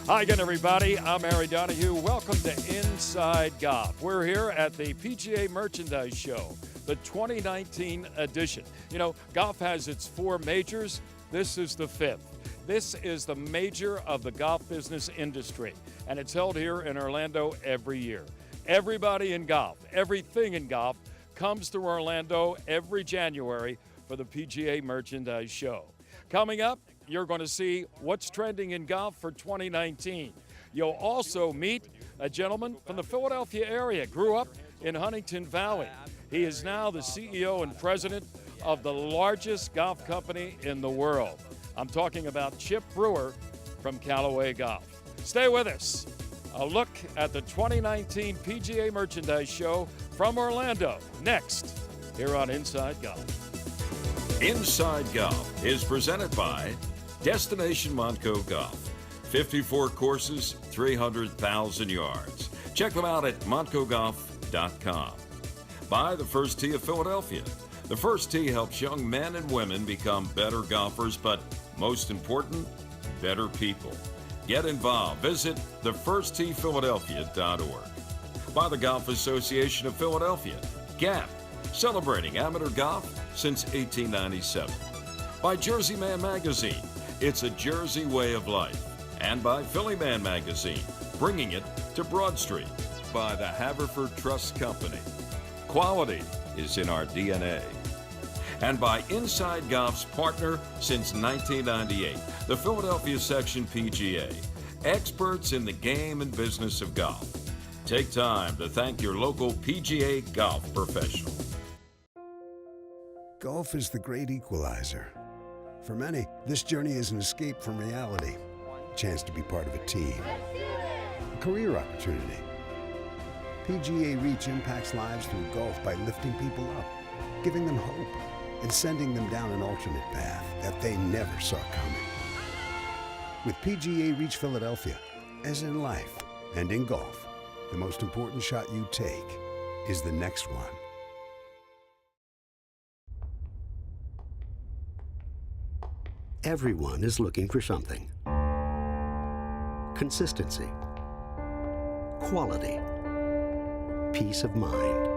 Hi again, everybody. I'm Harry Donahue. Welcome to Inside Golf. We're here at the PGA Merchandise Show, the 2019 edition. You know, golf has its 4 majors. This is the 5th. This is the major of the golf business industry, and it's held here in Orlando every year. Everybody in golf, everything in golf, comes to Orlando every January for the PGA Merchandise Show. Coming up, you're going to see what's trending in golf for 2019. You'll also meet a gentleman from the Philadelphia area, grew up in Huntington Valley. He is now the CEO and president of the largest golf company in the world. I'm talking about Chip Brewer from Callaway Golf. Stay with us. A look at the 2019 PGA Merchandise Show from Orlando, next, here on Inside Golf. Inside Golf is presented by Destination Montco Golf. 54 courses, 300,000 yards. Check them out at montcogolf.com. By the First Tee of Philadelphia. The First Tee helps young men and women become better golfers, but most important, better people. Get involved. Visit thefirsttphiladelphia.org. By the Golf Association of Philadelphia. GAP, celebrating amateur golf since 1897. By Jersey Man Magazine. It's a Jersey way of life. And by Philly Man Magazine, bringing it to Broad Street. By the Haverford Trust Company. Quality is in our DNA. And by Inside Golf's partner since 1998, the Philadelphia Section PGA. Experts in the game and business of golf. Take time to thank your local PGA golf professional. Golf is the great equalizer. For many, this journey is an escape from reality, a chance to be part of a team, a career opportunity. PGA Reach impacts lives through golf by lifting people up, giving them hope, and sending them down an alternate path that they never saw coming. With PGA Reach Philadelphia, as in life and in golf, the most important shot you take is the next one. Everyone is looking for something. Consistency, quality, peace of mind.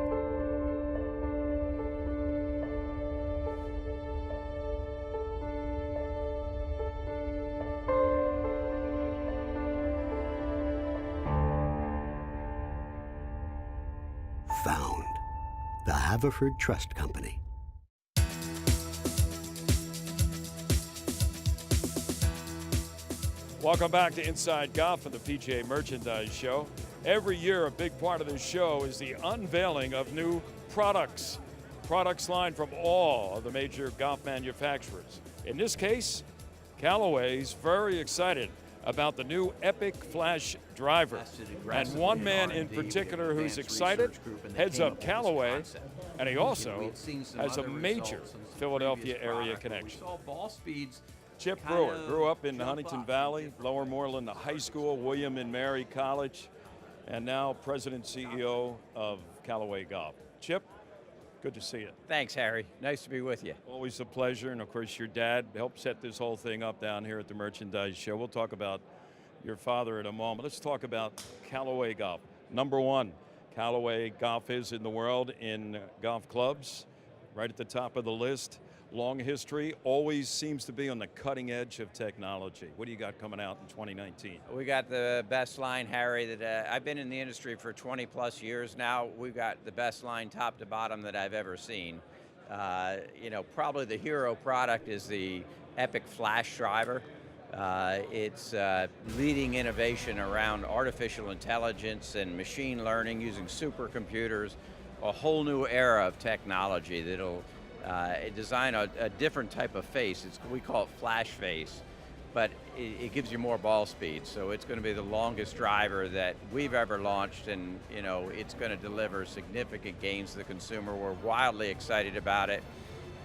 Found. The Haverford Trust Company. Welcome back to Inside Golf and the PGA Merchandise Show. Every year, a big part of this show is the unveiling of new products. Products line from all of the major golf manufacturers. In this case, Callaway's very excited about the new Epic Flash driver. And one man in particular who's excited heads up Callaway, and he also has a major Philadelphia area connection. Chip Brewer grew up in Huntington Valley, Lower Moreland High School, William and Mary College, and now President CEO of Callaway Golf. Chip, good to see you. Thanks, Harry. Nice to be with you. Always a pleasure, and of course your dad helped set this whole thing up down here at the Merchandise Show. We'll talk about your father in a moment. Let's talk about Callaway Golf. Number 1, Callaway Golf is in the world in golf clubs, right at the top of the list. Long history, always seems to be on the cutting edge of technology. What do you got coming out in 2019? We got the best line, Harry, that I've been in the industry for 20 plus years now. We've got the best line top to bottom that I've ever seen. Probably the hero product is the Epic Flash driver. It's leading innovation around artificial intelligence and machine learning using supercomputers, a whole new era of technology that'll design a different type of face. We call it flash face, but it gives you more ball speed. So it's going to be the longest driver that we've ever launched, and it's going to deliver significant gains to the consumer. We're wildly excited about it.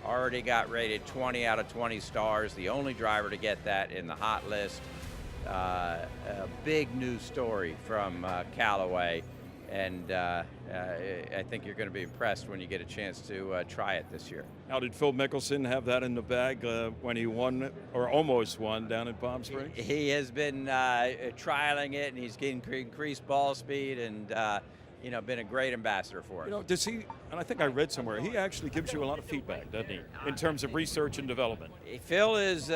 Already got rated 20 out of 20 stars, the only driver to get that in the hot list. A big news story from Callaway. And I think you're going to be impressed when you get a chance to try it this year. Now, did Phil Mickelson have that in the bag when he won, or almost won, down in Palm Springs? He has been trialing it, and he's getting increased ball speed, and been a great ambassador for it. Does he, and I think I read somewhere, he actually gives you a lot of feedback, doesn't he, in terms of research and development? Phil is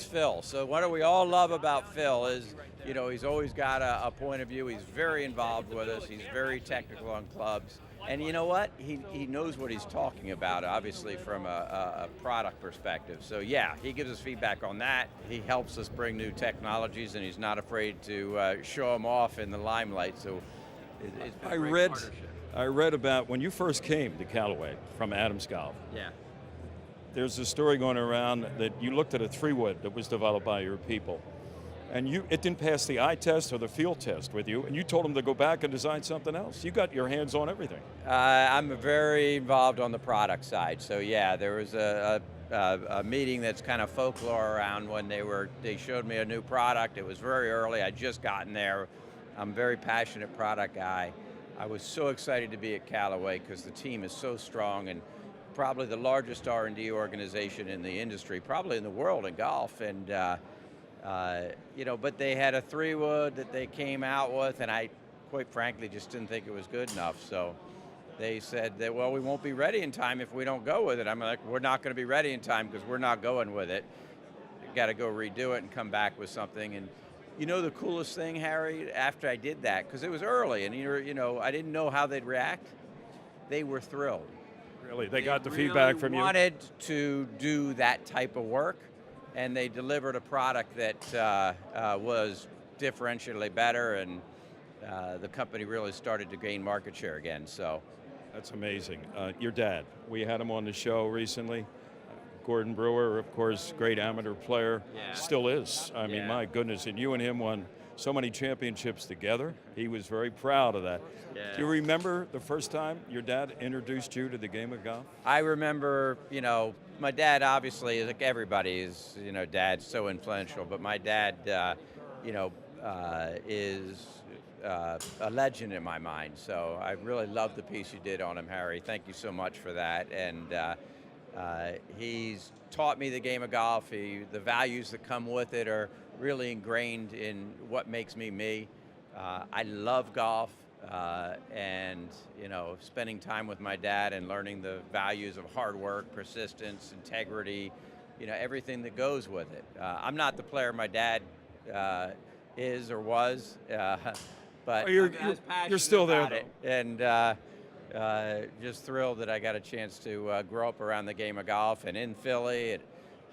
Phil. So what do we all love about Phil is, he's always got a point of view. He's very involved with us. He's very technical on clubs. And you know what? He knows what he's talking about, obviously, from a product perspective. So, yeah, he gives us feedback on that. He helps us bring new technologies, and he's not afraid to show them off in the limelight. So it's been a great partnership. I read about when you first came to Callaway from Adams Golf. Yeah. There's a story going around that you looked at a 3-wood that was developed by your people, and it didn't pass the eye test or the field test with you, and you told them to go back and design something else. You got your hands on everything. I'm very involved on the product side. So yeah, there was a meeting that's kind of folklore around when they showed me a new product. It was very early. I'd just gotten there. I'm a very passionate product guy. I was so excited to be at Callaway because the team is so strong and probably the largest R&D organization in the industry, probably in the world in golf. And but they had a 3-wood that they came out with, and I, quite frankly, just didn't think it was good enough. So they said that, well, we won't be ready in time if we don't go with it. I'm like, we're not going to be ready in time because we're not going with it. Got to go redo it and come back with something. And the coolest thing, Harry, after I did that, because it was early, and I didn't know how they'd react. They were thrilled. Really, they got the feedback from you. They wanted to do that type of work, and they delivered a product that was differentially better, and the company really started to gain market share again. So that's amazing. Your dad, we had him on the show recently. Gordon Brewer, of course, great amateur player, still is. I mean, my goodness, and you and him won so many championships together. He was very proud of that. Yeah. Do you remember the first time your dad introduced you to the game of golf? I remember, my dad obviously, like everybody's, dad's so influential, but my dad, is a legend in my mind. So I really love the piece you did on him, Harry. Thank you so much for that. And he's taught me the game of golf. The values that come with it are really ingrained in what makes me me. I love golf, and spending time with my dad and learning the values of hard work, persistence, integrity, everything that goes with it. I'm not the player my dad is or was, but you're still there, though. And just thrilled that I got a chance to grow up around the game of golf and in Philly, at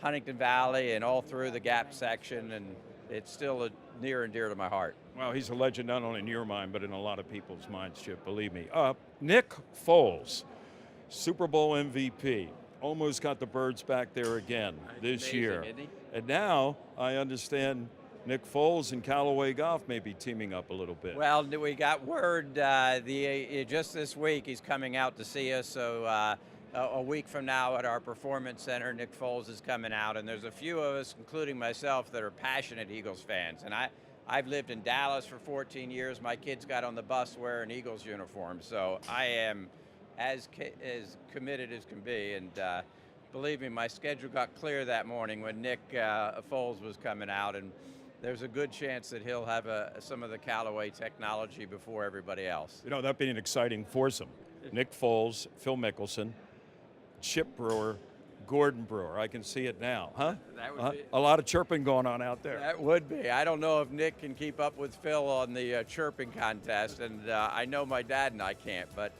Huntington Valley, and all through the Gap section, and it's still near and dear to my heart. Well, he's a legend not only in your mind, but in a lot of people's minds, Chip, believe me. Nick Foles, Super Bowl MVP, almost got the birds back there again this year. Isn't he? And now I understand Nick Foles and Callaway Golf may be teaming up a little bit. Well, we got word just this week he's coming out to see us. So a week from now at our Performance Center, Nick Foles is coming out. And there's a few of us, including myself, that are passionate Eagles fans. And I've lived in Dallas for 14 years. My kids got on the bus wearing Eagles uniforms. So I am as committed as can be. And believe me, my schedule got clear that morning when Nick Foles was coming out. And there's a good chance that he'll have some of the Callaway technology before everybody else. That'd be an exciting foursome. Nick Foles, Phil Mickelson, Chip Brewer, Gordon Brewer. I can see it now, huh? That would be a lot of chirping going on out there. That would be. I don't know if Nick can keep up with Phil on the chirping contest, and I know my dad and I can't, but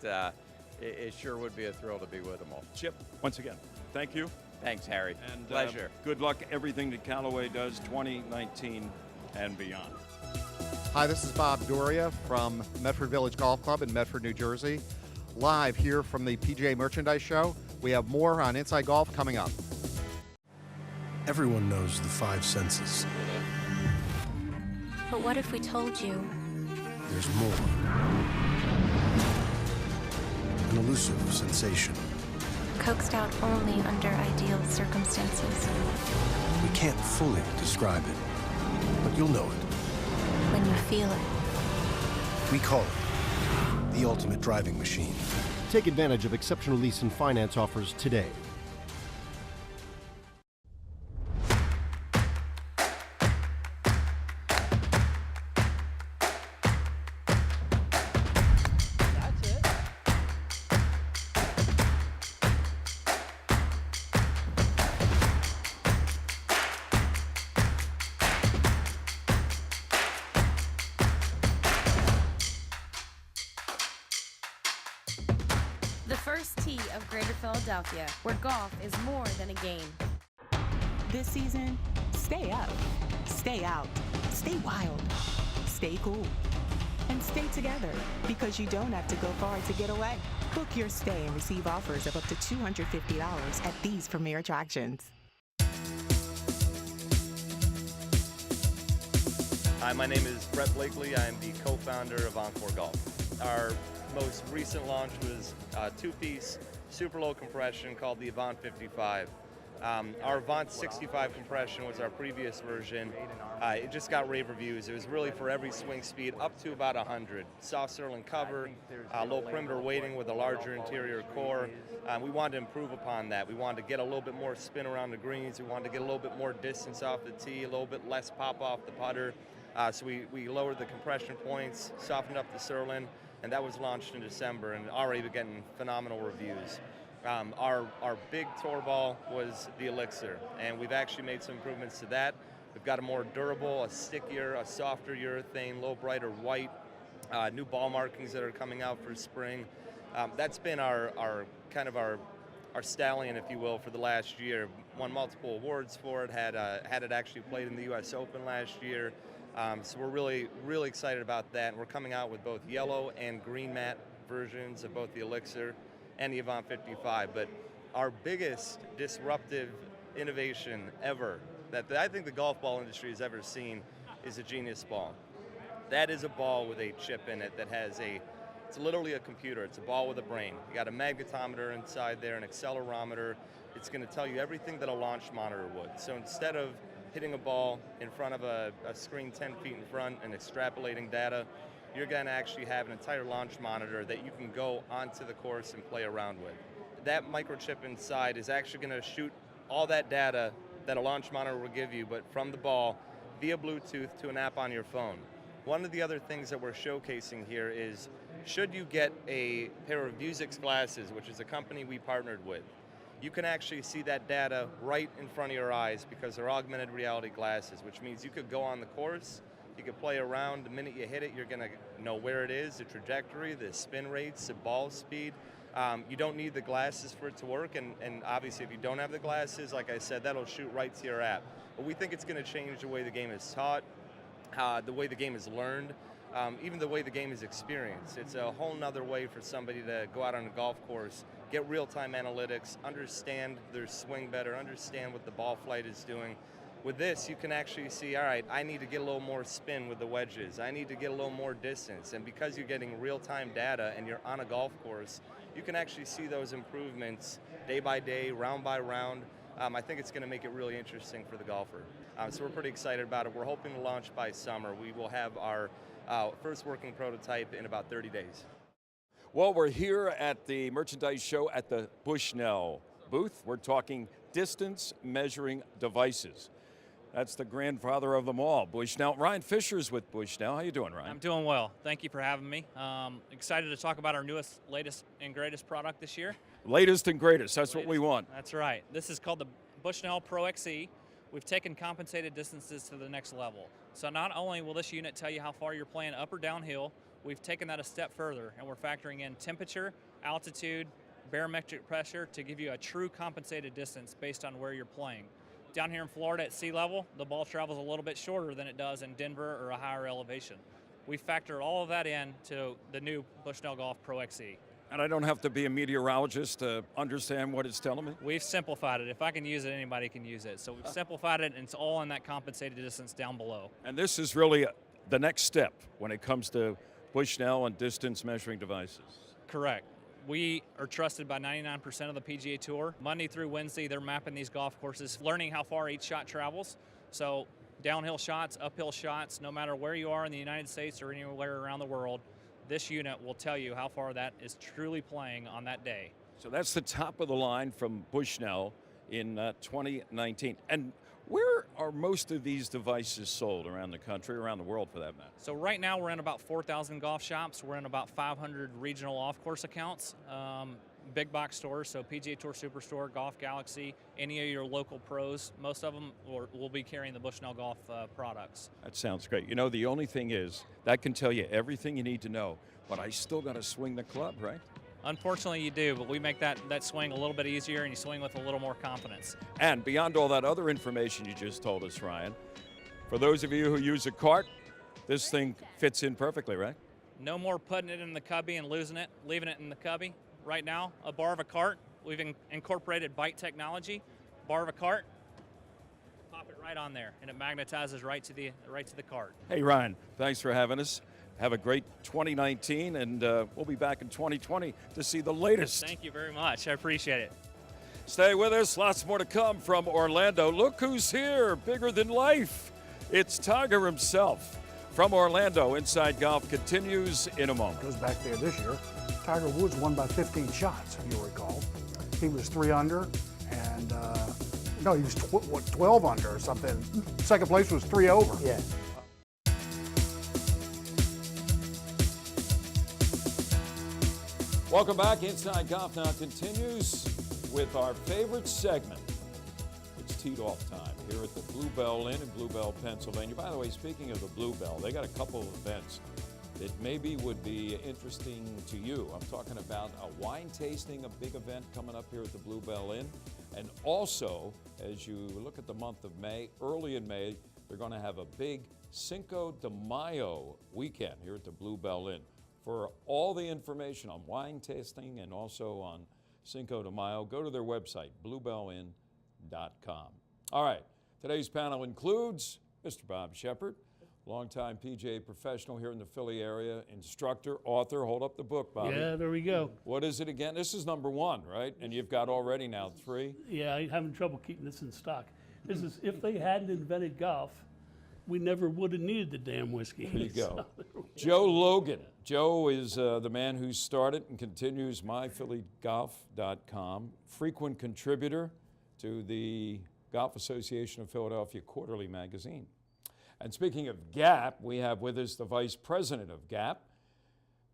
it sure would be a thrill to be with them all. Chip, once again, thank you. Thanks, Harry. And pleasure. Good luck everything that Callaway does 2019 and beyond. Hi, this is Bob Doria from Medford Village Golf Club in Medford, New Jersey. Live here from the PGA Merchandise Show. We have more on Inside Golf coming up. Everyone knows the 5 senses. But what if we told you? There's more. An elusive sensation. Coaxed out only under ideal circumstances. We can't fully describe it, but you'll know it. When you feel it. We call it the ultimate driving machine. Take advantage of exceptional lease and finance offers today. The first tee of Greater Philadelphia, where golf is more than a game. This season, stay up, stay out, stay wild, stay cool, and stay together, because you don't have to go far to get away. Book your stay and receive offers of up to $250 at these premier attractions. Hi, my name is Brett Blakely. I am the co-founder of Encore Golf. Our most recent launch was a two-piece super low compression called the Avant 55. Our Avant 65 compression was our previous version. It just got rave reviews. It was really for every swing speed up to about 100. Soft Sterling cover, low perimeter weighting with a larger interior core. We wanted to improve upon that. We wanted to get a little bit more spin around the greens. We wanted to get a little bit more distance off the tee, a little bit less pop off the putter. So we lowered the compression points, softened up the Sterling, and that was launched in December, and already been getting phenomenal reviews. Our big tour ball was the Elixir, and we've actually made some improvements to that. We've got a more durable, a stickier, a softer urethane, a little brighter white, new ball markings that are coming out for spring. That's been our stallion, if you will, for the last year. Won multiple awards for it, had it actually played in the US Open last year. So we're really, really excited about that. And we're coming out with both yellow and green matte versions of both the Elixir and the Avant 55. But our biggest disruptive innovation ever that I think the golf ball industry has ever seen is a Genius ball. That is a ball with a chip in it that has it's literally a computer. It's a ball with a brain. You got a magnetometer inside there, an accelerometer. It's going to tell you everything that a launch monitor would. So instead of hitting a ball in front of a screen 10 feet in front and extrapolating data, you're going to actually have an entire launch monitor that you can go onto the course and play around with. That microchip inside is actually going to shoot all that data that a launch monitor will give you, but from the ball via Bluetooth to an app on your phone. One of the other things that we're showcasing here is, should you get a pair of Vuzix glasses, which is a company we partnered with, you can actually see that data right in front of your eyes because they're augmented reality glasses, which means you could go on the course, you could play around. The minute you hit it, you're going to know where it is, the trajectory, the spin rates, the ball speed. You don't need the glasses for it to work, and obviously if you don't have the glasses, like I said, that'll shoot right to your app. But we think it's going to change the way the game is taught, the way the game is learned, even the way the game is experienced. It's a whole nother way for somebody to go out on a golf course, get real-time analytics, understand their swing better, understand what the ball flight is doing. With this, you can actually see, all right, I need to get a little more spin with the wedges. I need to get a little more distance. And because you're getting real-time data and you're on a golf course, you can actually see those improvements day by day, round by round. I think it's going to make it really interesting for the golfer. So we're pretty excited about it. We're hoping to launch by summer. We will have our first working prototype in about 30 days. Well, we're here at the merchandise show at the Bushnell booth. We're talking distance measuring devices. That's the grandfather of them all, Bushnell. Ryan Fisher's with Bushnell. How you doing, Ryan? I'm doing well. Thank you for having me. Excited to talk about our newest, latest, and greatest product this year. Latest and greatest. That's what we want. That's right. This is called the Bushnell Pro XE. We've taken compensated distances to the next level. So not only will this unit tell you how far you're playing up or downhill, we've taken that a step further, and we're factoring in temperature, altitude, barometric pressure to give you a true compensated distance based on where you're playing. Down here in Florida at sea level, the ball travels a little bit shorter than it does in Denver or a higher elevation. We factor all of that in to the new Bushnell Golf Pro XE. And I don't have to be a meteorologist to understand what it's telling me? We've simplified it. If I can use it, anybody can use it. So we've simplified it, and it's all in that compensated distance down below. And this is really the next step when it comes to Bushnell and distance measuring devices. Correct. We are trusted by 99% of the PGA Tour. Monday through Wednesday, they're mapping these golf courses, learning how far each shot travels. So downhill shots, uphill shots, no matter where you are in the United States or anywhere around the world, this unit will tell you how far that is truly playing on that day. So that's the top of the line from Bushnell in 2019. And where are most of these devices sold around the country, around the world for that matter? So right now we're in about 4,000 golf shops. We're in about 500 regional off-course accounts, big box stores, so PGA Tour Superstore, Golf Galaxy, any of your local pros. Most of them will be carrying the Bushnell Golf products. That sounds great. You know, the only thing is, that can tell you everything you need to know, but I still got to swing the club, right? Unfortunately, you do, but we make that swing a little bit easier, and you swing with a little more confidence. And beyond all that other information you just told us, Ryan, for those of you who use a cart, this thing fits in perfectly, right? No more putting it in the cubby and losing it, leaving it in the cubby. Right now, a bar of a cart, we've incorporated bite technology. Bar of a cart, pop it right on there, and it magnetizes right to the cart. Hey, Ryan, thanks for having us. Have a great 2019, and we'll be back in 2020 to see the latest. Thank you very much. I appreciate it. Stay with us. Lots more to come from Orlando. Look who's here, bigger than life. It's Tiger himself. From Orlando, Inside Golf continues in a moment. Goes back there this year. Tiger Woods won by 15 shots, if you'll recall. He was 3 under, and no, he was 12 under or something. Second place was 3 over. Yeah. Welcome back. Inside Golf now continues with our favorite segment. It's teed off time here at the Bluebell Inn in Bluebell, Pennsylvania. By the way, speaking of the Bluebell, they got a couple of events that maybe would be interesting to you. I'm talking about a wine tasting, a big event coming up here at the Bluebell Inn. And also, as you look at the month of May, early in May, they're going to have a big Cinco de Mayo weekend here at the Bluebell Inn. For all the information on wine tasting and also on Cinco de Mayo, go to their website, bluebellinn.com. All right, today's panel includes Mr. Bob Shepard, longtime PGA professional here in the Philly area, instructor, author. Hold up the book, Bobby. Yeah, there we go. What is it again? This is number 1, right? And you've got already now 3. Yeah, I'm having trouble keeping this in stock. This is, if they hadn't invented golf, we never would have needed the damn whiskey. There you go. Joe Logan. Joe is the man who started and continues myphillygolf.com, frequent contributor to the Golf Association of Philadelphia Quarterly Magazine. And speaking of GAP, we have with us the Vice President of GAP,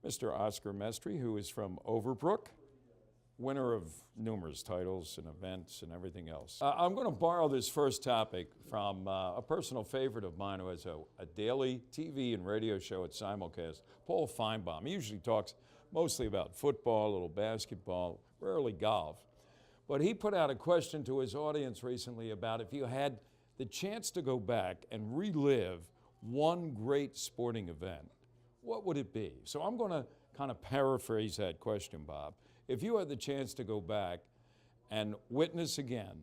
Mr. Oscar Mestre, who is from Overbrook, winner of numerous titles and events and everything else. I'm going to borrow this first topic from a personal favorite of mine who has a daily TV and radio show at Simulcast, Paul Feinbaum. He usually talks mostly about football, a little basketball, rarely golf. But he put out a question to his audience recently about if you had the chance to go back and relive one great sporting event, what would it be? So I'm going to kind of paraphrase that question, Bob. If you had the chance to go back and witness again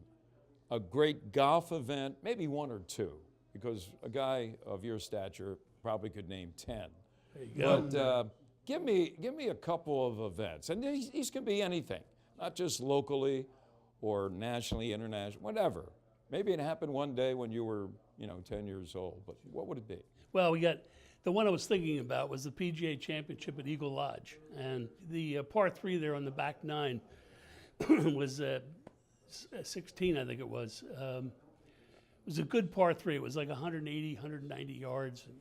a great golf event, maybe 1 or 2, because a guy of your stature probably could name 10. There you go. But give me a couple of events, and these can be anything, not just locally or nationally, internationally, whatever. Maybe it happened one day when you were, 10 years old, but what would it be? Well, we got, the one I was thinking about was the PGA Championship at Eagle Lodge. And the par 3 there on the back 9 was 16, I think it was. It was a good par 3. It was like 180, 190 yards and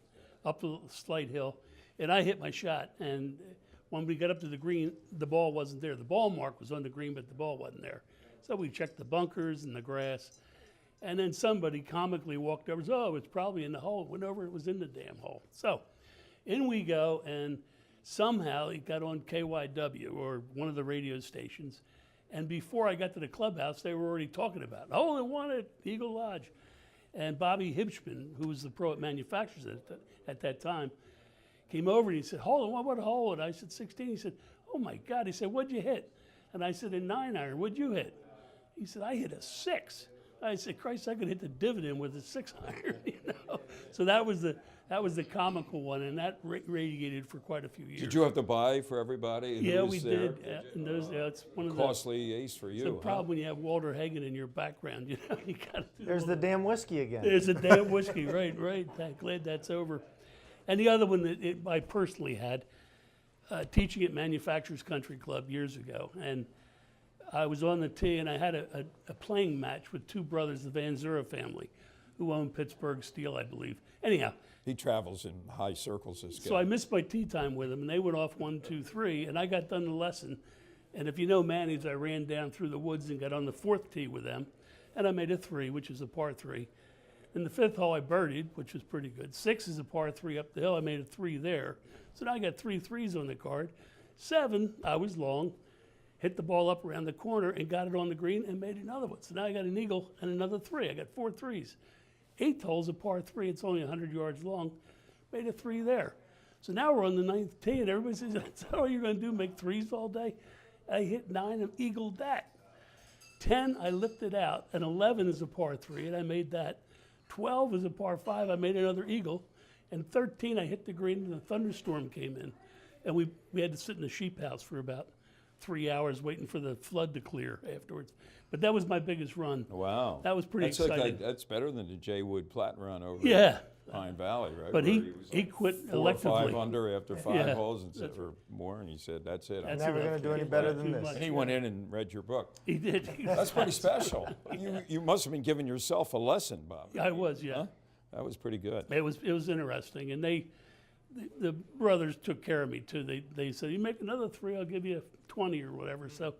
up a slight hill. And I hit my shot. And when we got up to the green, the ball wasn't there. The ball mark was on the green, but the ball wasn't there. So we checked the bunkers and the grass. And then somebody comically walked over and said, oh, it's probably in the hole. Went over, it was in the damn hole. So in we go, and somehow it got on KYW, or one of the radio stations. And before I got to the clubhouse, they were already talking about it. Oh, they won at Eagle Lodge. And Bobby Hibschman, who was the pro at Manufacturers at that time, came over and he said, hold on, what hole? And I said, 16. He said, oh my God. He said, what'd you hit? And I said, a 9-iron. What'd you hit? He said, I hit a 6. I said, Christ, I could hit the dividend with a 6-iron, So that was the comical one, and that radiated for quite a few years. Did you have to buy for everybody? Yeah, we did. It's one of costly ace for you. It's the problem when you have Walter Hagen in your background. You got. There's the damn whiskey again. There's the damn whiskey, right. Glad that's over. And the other one that I personally had, teaching at Manufacturers Country Club years ago, and I was on the tee, and I had a playing match with two brothers, the Van Zura family, who own Pittsburgh Steel, I believe. Anyhow. He travels in high circles, this guy. So I missed my tee time with them, and they went off 1, 2, 3, and I got done the lesson. And if you know Manny's, I ran down through the woods and got on the 4th tee with them, and I made a 3, which is a par 3. In the 5th hole, I birdied, which was pretty good. 6 is a par 3 up the hill. I made a 3 there. So now I got 3 threes on the card. 7, I was long, hit the ball up around the corner and got it on the green and made another one. So now I got an eagle and another 3. I got 4 threes. 8th hole's a par 3. It's only 100 yards long. Made a 3 there. So now we're on the 9th tee, and everybody says, "That's all you're going to do, make 3s all day?" I hit 9 and eagled that. 10, I lifted out, and 11 is a par 3, and I made that. 12 is a par 5, I made another eagle. And 13, I hit the green, and a thunderstorm came in. And we had to sit in the sheep house for about 3 hours waiting for the flood to clear afterwards. But that was my biggest run. Wow. That was pretty exciting. That's better than the Jay Wood Platte run over Pine Valley, right? But he quit 4 electively. or 5 under after 5 holes and said, or more, and he said, "That's it. I'm never going to do any better than this." And he went in and read your book. He did. That's pretty special. You must have been giving yourself a lesson, Bob. I was, yeah. Huh? That was pretty good. It was interesting, and the brothers took care of me too. They said, "You make another 3, I'll give you 20 or whatever." So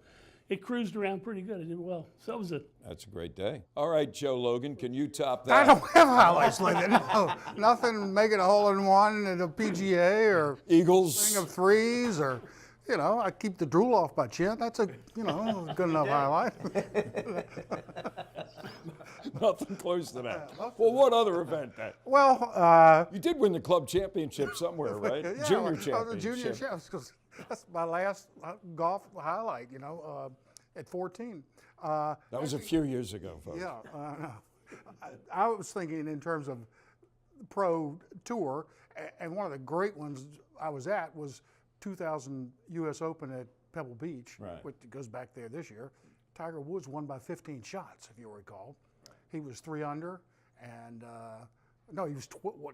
it cruised around pretty good. I did well. So that was it. That's a great day. All right, Joe Logan, can you top I that? don't have highlights like that. No, nothing making a hole-in-one at a PGA or Eagles. thing of 3s or, I keep the drool off my chin. That's a, good enough highlight. Nothing close to that. Well, what other event then? Well, you did win the club championship somewhere, right? Yeah, Junior I was championship. a junior champ, because that's my last golf highlight, at 14. That was a few years ago, folks. Yeah, I was thinking in terms of pro tour, and one of the great ones I was at was 2000 U.S. Open at Pebble Beach, which goes back there this year. Tiger Woods won by 15 shots, if you recall. He was 3 under, and no, he was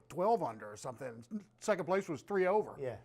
12 under or something. Second place was 3 over. Yeah.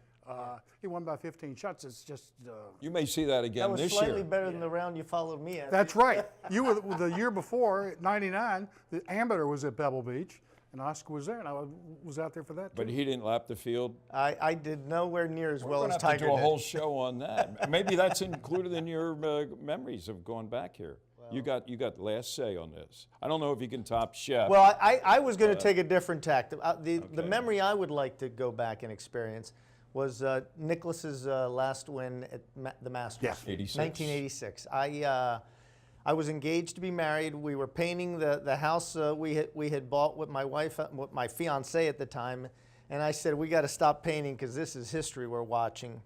He won by 15 shots. It's just. You may see that again this year. That was slightly better than the round you followed me at. That's right. You were the year before, '99. The amateur was at Pebble Beach, and Oscar was there, and I was out there for that too. But he didn't lap the field. I did nowhere near as well as We're Tiger going to do a did. whole show on that. Maybe that's included in your memories of going back here. You got last say on this. I don't know if you can top Shep. Well, I was going to take a different tack. The memory I would like to go back and experience was Nicklaus's last win at the Masters. Yes. 86. 1986. I was engaged to be married. We were painting the house we had bought with my wife, with my fiance at the time, and I said, "We got to stop painting because this is history we're watching."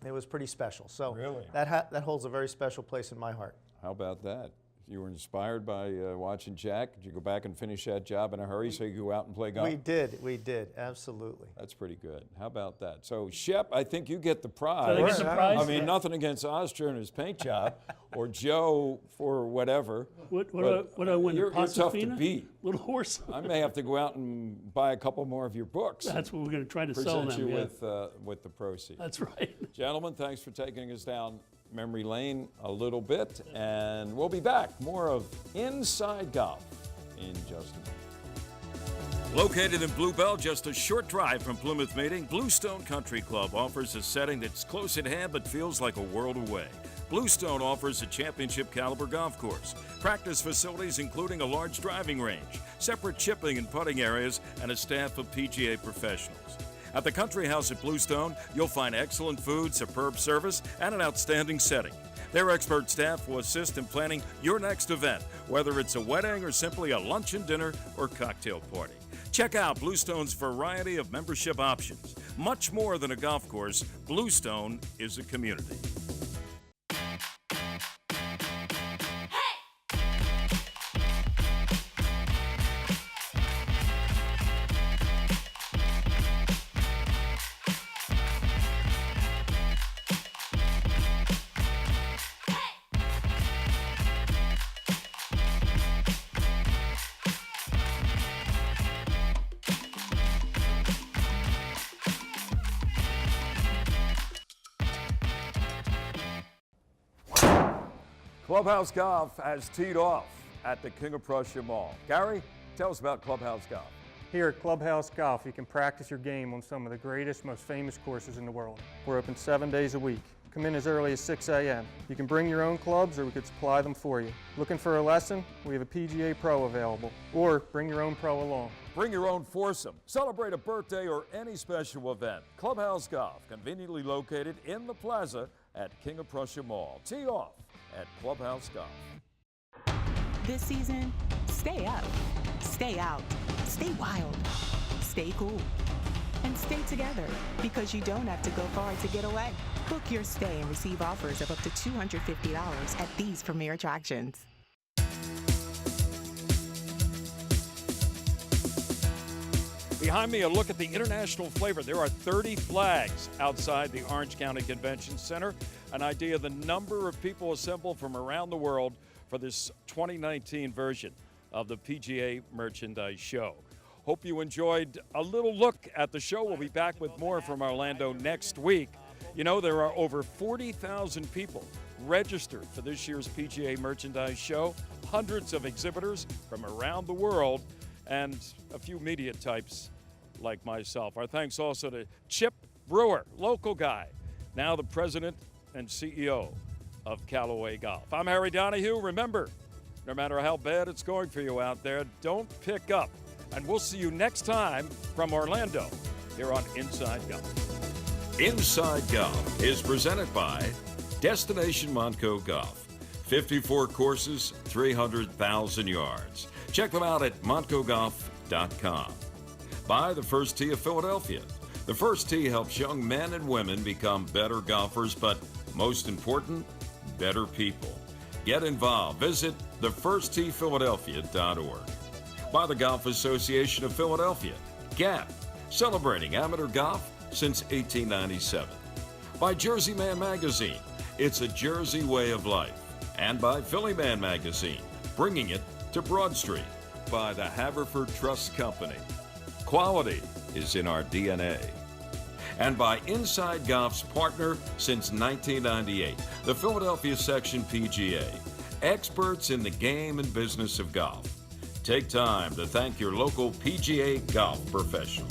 It was pretty special. So really? that holds a very special place in my heart. How about that? You were inspired by watching Jack. Did you go back and finish that job in a hurry so you could go out and play golf? We did, absolutely. That's pretty good. How about that? So, Shep, I think you get the prize. So I get the prize? I mean, nothing against Oscar and his paint job, or Joe for whatever. What do I win? You're tough to beat. Little horse. I may have to go out and buy a couple more of your books. That's what we're going to try to sell them. Present you with the proceeds. That's right. Gentlemen, thanks for taking us down memory lane a little bit, and we'll be back. More of Inside Golf in just a moment. Located in Bluebell, just a short drive from Plymouth Meeting, Bluestone Country Club offers a setting that's close at hand but feels like a world away. Bluestone offers a championship caliber golf course, practice facilities including a large driving range, separate chipping and putting areas, and a staff of PGA professionals. At the Country House at Bluestone, you'll find excellent food, superb service, and an outstanding setting. Their expert staff will assist in planning your next event, whether it's a wedding or simply a luncheon, dinner, or cocktail party. Check out Bluestone's variety of membership options. Much more than a golf course, Bluestone is a community. Clubhouse Golf has teed off at the King of Prussia Mall. Gary, tell us about Clubhouse Golf. Here at Clubhouse Golf, you can practice your game on some of the greatest, most famous courses in the world. We're open 7 days a week. Come in as early as 6 a.m. You can bring your own clubs or we could supply them for you. Looking for a lesson? We have a PGA Pro available. Or bring your own pro along. Bring your own foursome. Celebrate a birthday or any special event. Clubhouse Golf, conveniently located in the plaza at King of Prussia Mall. Tee off at Clubhouse Golf. This season, stay up, stay out, stay wild, stay cool, and stay together because you don't have to go far to get away. Book your stay and receive offers of up to $250 at these premier attractions. Behind me, a look at the international flavor. There are 30 flags outside the Orange County Convention Center. An idea of the number of people assembled from around the world for this 2019 version of the PGA Merchandise Show. Hope you enjoyed a little look at the show. We'll be back with more from Orlando next week. You know, there are over 40,000 people registered for this year's PGA Merchandise Show, hundreds of exhibitors from around the world, and a few media types like myself. Our thanks also to Chip Brewer, local guy, now the president and CEO of Callaway Golf. I'm Harry Donahue. Remember, no matter how bad it's going for you out there, don't pick up. And we'll see you next time from Orlando here on Inside Golf. Inside Golf is presented by Destination Montco Golf. 54 courses, 300,000 yards. Check them out at montcogolf.com. By the First Tee of Philadelphia. The First Tee helps young men and women become better golfers, but most important, better people. Get involved. Visit thefirstteephiladelphia.org. By the Golf Association of Philadelphia, GAP, celebrating amateur golf since 1897. By Jersey Man Magazine, it's a Jersey way of life. And by Philly Man Magazine, bringing it to Broad Street. By the Haverford Trust Company. Quality is in our DNA. And by Inside Golf's partner since 1998, the Philadelphia Section PGA, experts in the game and business of golf. Take time to thank your local PGA golf professional.